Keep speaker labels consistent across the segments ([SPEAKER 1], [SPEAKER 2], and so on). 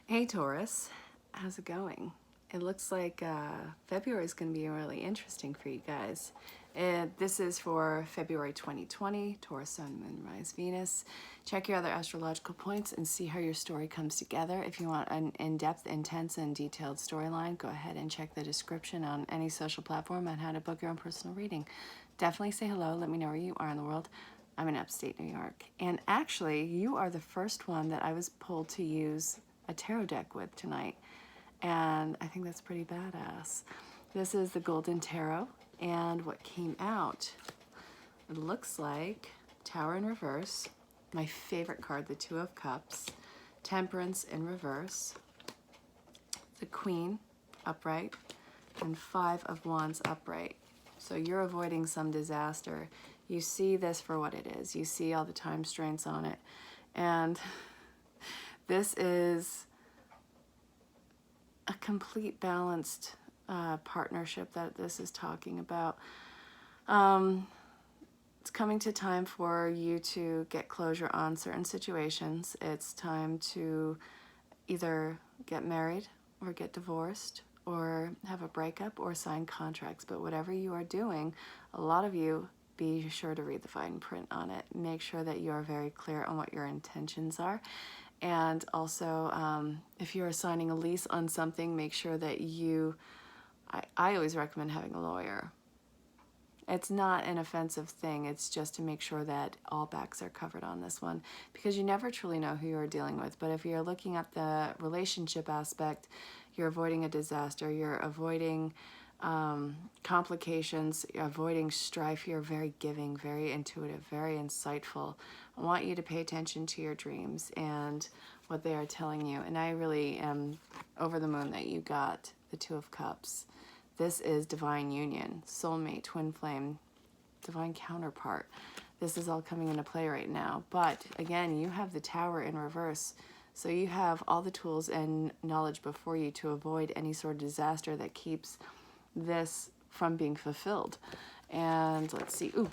[SPEAKER 1] Hey Taurus, how's it going? It looks like February is going to be really interesting for you guys. This is for February 2020, Taurus, Sun, Moon, Rise, Venus. Check your other astrological points and see how your story comes together. If you want an in-depth, intense, and detailed storyline, go ahead and check the description on any social platform on how to book your own personal reading. Definitely say hello. Let me know where you are in the world. I'm in upstate New York. And actually, you are the first one that I was pulled to use a tarot deck with tonight, and I think that's pretty badass. This is the Golden Tarot, and what came out, it looks like Tower in reverse, my favorite card, the Two of Cups, Temperance in reverse, the Queen upright, and Five of Wands upright. So you're avoiding some disaster. You see this for what it is. You see all the time strains on it, and this is a complete balanced partnership that this is talking about. It's coming to time for you to get closure on certain situations. It's time to either get married or get divorced or have a breakup or sign contracts. But whatever you are doing, a lot of you, be sure to read the fine print on it. Make sure that you are very clear on what your intentions are. And also, if you are signing a lease on something, make sure that I always recommend having a lawyer. It's not an offensive thing. It's just to make sure that all backs are covered on this one, because you never truly know who you're dealing with. But if you're looking at the relationship aspect, you're avoiding a disaster, you're avoiding complications, you're avoiding strife. You're very giving, very intuitive, very insightful. I want you to pay attention to your dreams and what they are telling you. And I really am over the moon that you got the Two of Cups. This is divine union, soulmate, twin flame, divine counterpart. This is all coming into play right now. But again, you have the Tower in reverse. So you have all the tools and knowledge before you to avoid any sort of disaster that keeps this from being fulfilled. And let's see. Ooh.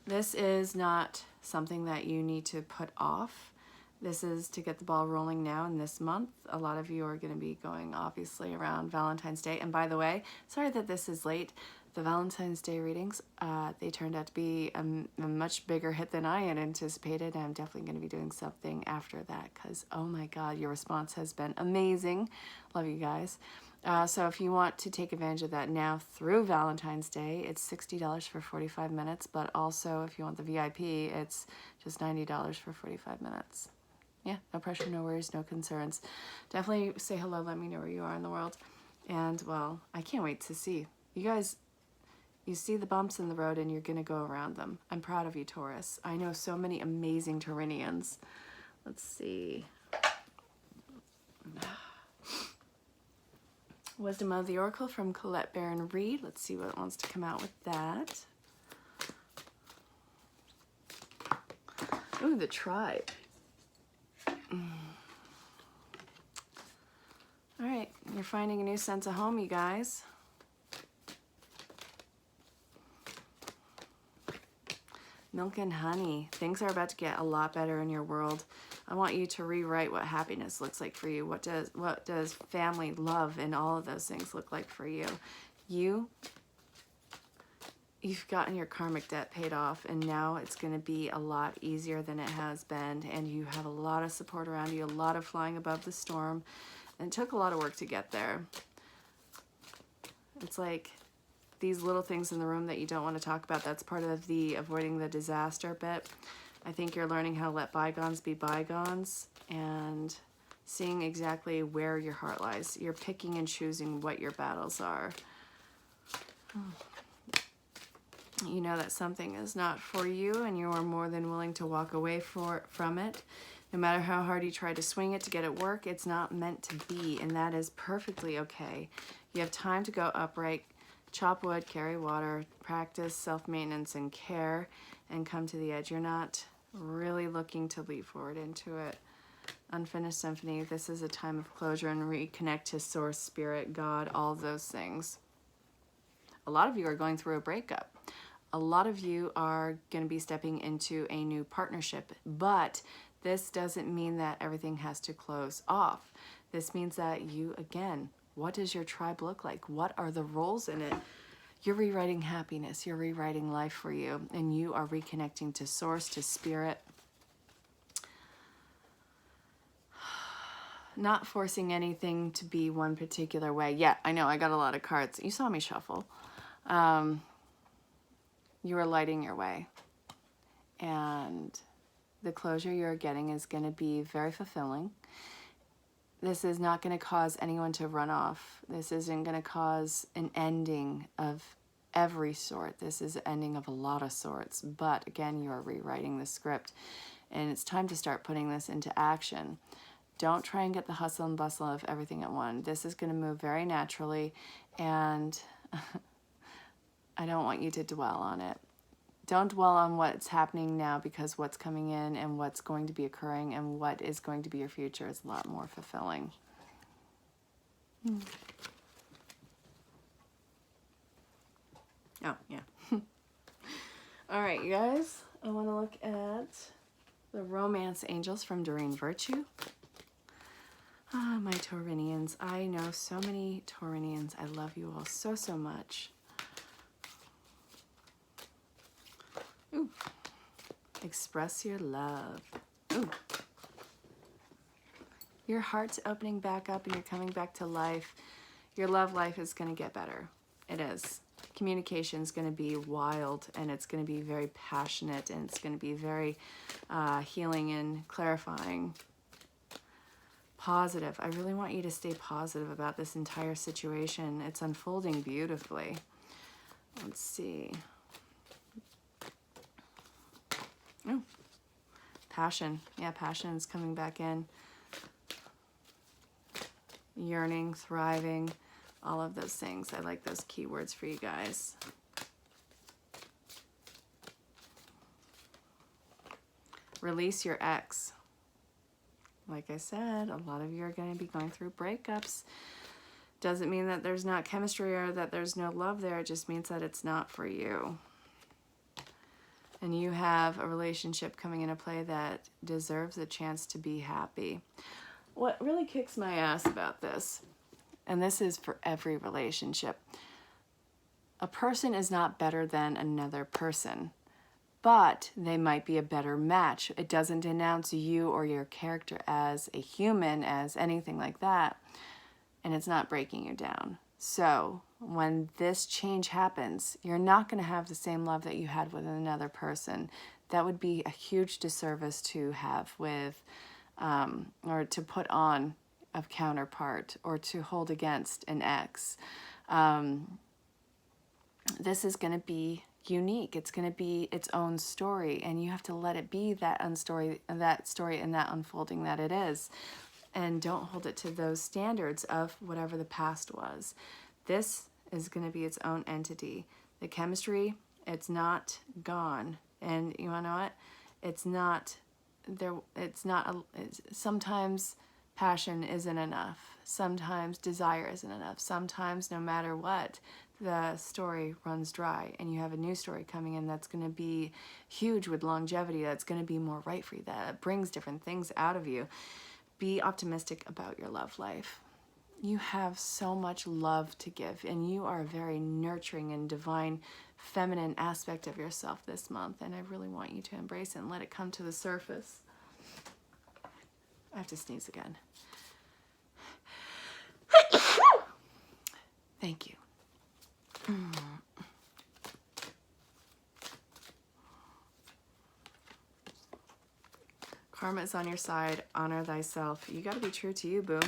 [SPEAKER 1] This is not something that you need to put off. This is to get the ball rolling now in this month. A lot of you are going to be going, obviously, around Valentine's Day. And by the way, sorry that this is late. The Valentine's Day readings, they turned out to be a much bigger hit than I had anticipated. I'm definitely going to be doing something after that because, oh my God, your response has been amazing. Love you guys. So if you want to take advantage of that now through Valentine's Day, it's $60 for 45 minutes. But also, if you want the VIP, it's just $90 for 45 minutes. Yeah, no pressure, no worries, no concerns. Definitely say hello, let me know where you are in the world. And, well, I can't wait to see. You guys, you see the bumps in the road and you're going to go around them. I'm proud of you, Taurus. I know so many amazing Taurinians. Let's see. Wisdom of the Oracle from Colette Baron Reed. Let's see what wants to come out with that. Ooh, the Tribe. All right, you're finding a new sense of home, you guys. Milk and honey. Things are about to get a lot better in your world. I want you to rewrite what happiness looks like for you. What does family, love, and all of those things look like for you? You've gotten your karmic debt paid off, and now it's going to be a lot easier than it has been, and you have a lot of support around you, a lot of flying above the storm, and it took a lot of work to get there. It's like these little things in the room that you don't want to talk about. That's part of the avoiding the disaster bit. I think you're learning how to let bygones be bygones and seeing exactly where your heart lies. You're picking and choosing what your battles are. You know that something is not for you and you are more than willing to walk away from it. No matter how hard you try to swing it to get it work, it's not meant to be, and that is perfectly okay. You have time to go upright, chop wood, carry water, practice self-maintenance and care, and come to the edge. You're not really looking to leap forward into it. Unfinished symphony. This is a time of closure and reconnect to source, spirit, God, all those things. A lot of you are going through a breakup. A lot of you are going to be stepping into a new partnership, but This doesn't mean that everything has to close off. This means that you, again, what does your tribe look like? What are the roles in it? You're rewriting happiness. You're rewriting life for you. And you are reconnecting to source, to spirit. Not forcing anything to be one particular way. Yeah, I know, I got a lot of cards. You saw me shuffle. You are lighting your way. And the closure you're getting is going to be very fulfilling. This is not going to cause anyone to run off. This isn't going to cause an ending of every sort. This is an ending of a lot of sorts. But again, you're rewriting the script. And it's time to start putting this into action. Don't try and get the hustle and bustle of everything at once. This is going to move very naturally. And I don't want you to dwell on it. Don't dwell on what's happening now, because what's coming in and what's going to be occurring and what is going to be your future is a lot more fulfilling. Oh, yeah. All right, you guys, I want to look at the romance angels from Doreen Virtue. Ah, my Taurinians. I know so many Taurinians. I love you all so, so much. Ooh. Express your love. Ooh. Your heart's opening back up and you're coming back to life. Your love life is going to get better. It is. Communication is going to be wild, and it's going to be very passionate, and it's going to be very healing and clarifying. Positive. I really want you to stay positive about this entire situation. It's unfolding beautifully. Let's see. Oh, passion. Yeah, passion is coming back in. Yearning, thriving, all of those things. I like those keywords for you guys. Release your ex. Like I said, a lot of you are going to be going through breakups. Doesn't mean that there's not chemistry or that there's no love there. It just means that it's not for you. And you have a relationship coming into play that deserves a chance to be happy. What really kicks my ass about this, and this is for every relationship, a person is not better than another person, but they might be a better match. It doesn't denounce you or your character as a human, as anything like that, and it's not breaking you down. So when this change happens, you're not going to have the same love that you had with another person. That would be a huge disservice to have with, or to put on a counterpart, or to hold against an ex. This is going to be unique. It's going to be its own story, and you have to let it be that story and that unfolding that it is. And don't hold it to those standards of whatever the past was. This is going to be its own entity. The chemistry, it's not gone. And you want to know what? It's not there. Sometimes passion isn't enough. Sometimes desire isn't enough. Sometimes, no matter what, the story runs dry, and you have a new story coming in that's going to be huge with longevity, that's going to be more right for you, that brings different things out of you. Be optimistic about your love life. You have so much love to give, and you are a very nurturing and divine feminine aspect of yourself this month, and I really want you to embrace it and let it come to the surface. I have to sneeze again. Thank you. Karma is on your side. Honor thyself. You got to be true to you, boo.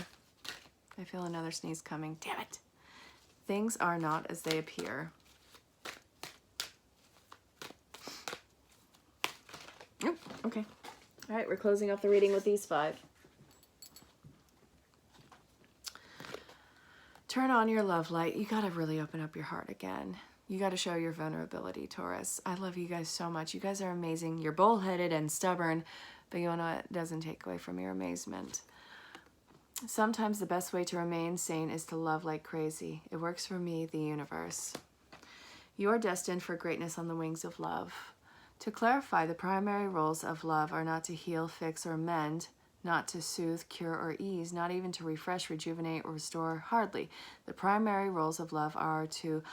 [SPEAKER 1] I feel another sneeze coming. Damn it. Things are not as they appear. Oh, okay. All right, we're closing up the reading with these 5. Turn on your love light. You got to really open up your heart again. You got to show your vulnerability, Taurus. I love you guys so much. You guys are amazing. You're bullheaded and stubborn, but you know what? It doesn't take away from your amazement. Sometimes the best way to remain sane is to love like crazy. It works for me, the universe. You are destined for greatness on the wings of love. To clarify, the primary roles of love are not to heal, fix, or mend, not to soothe, cure, or ease, not even to refresh, rejuvenate, or restore, hardly. The primary roles of love are to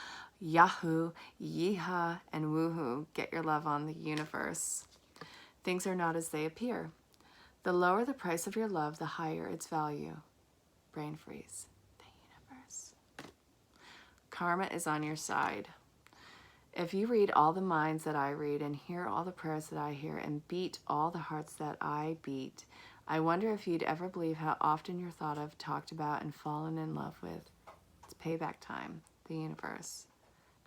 [SPEAKER 1] Yahoo, Yeehaw, and Woohoo. Get your love on, the universe. Things are not as they appear. The lower the price of your love, the higher its value. Brain freeze. The universe. Karma is on your side. If you read all the minds that I read and hear all the prayers that I hear and beat all the hearts that I beat, I wonder if you'd ever believe how often you're thought of, talked about, and fallen in love with. It's payback time. The universe.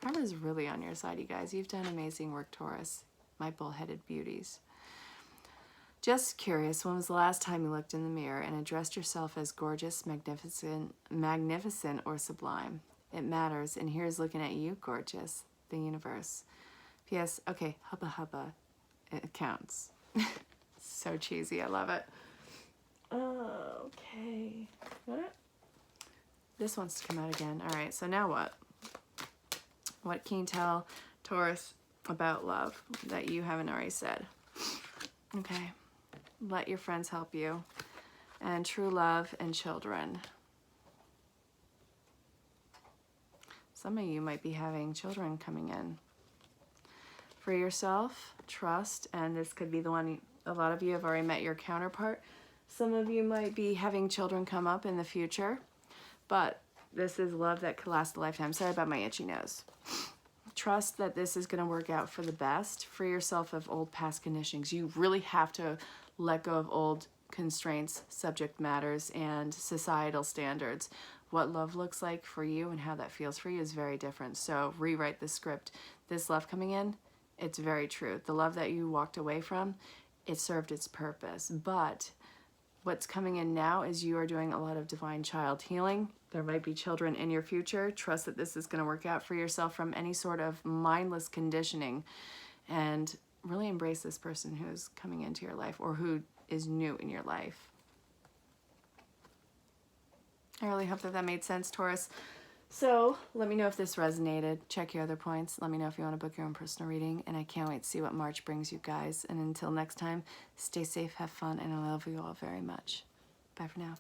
[SPEAKER 1] Karma is really on your side, you guys. You've done amazing work, Taurus. My bullheaded beauties. Just curious, when was the last time you looked in the mirror and addressed yourself as gorgeous, magnificent, or sublime? It matters, and here's looking at you, gorgeous. The universe. P.S. Okay, hubba hubba. It counts. So cheesy, I love it. Okay. What? This wants to come out again. All right, so now what? What can you tell Taurus about love that you haven't already said? Okay. Let your friends help you. And true love and children. Some of you might be having children coming in. For yourself, trust, and this could be the one, a lot of you have already met your counterpart. Some of you might be having children come up in the future, but this is love that could last a lifetime. Sorry about my itchy nose. Trust that this is going to work out for the best. Free yourself of old past conditionings. You really have to let go of old constraints, subject matters, and societal standards. What love looks like for you and how that feels for you is very different. So rewrite the script. This love coming in, it's very true. The love that you walked away from, it served its purpose. But what's coming in now is you are doing a lot of divine child healing. There might be children in your future. Trust that this is going to work out for yourself from any sort of mindless conditioning. And really embrace this person who's coming into your life or who is new in your life. I really hope that that made sense, Taurus. So let me know if this resonated. Check your other points. Let me know if you want to book your own personal reading. And I can't wait to see what March brings you guys. And until next time, stay safe, have fun, and I love you all very much. Bye for now.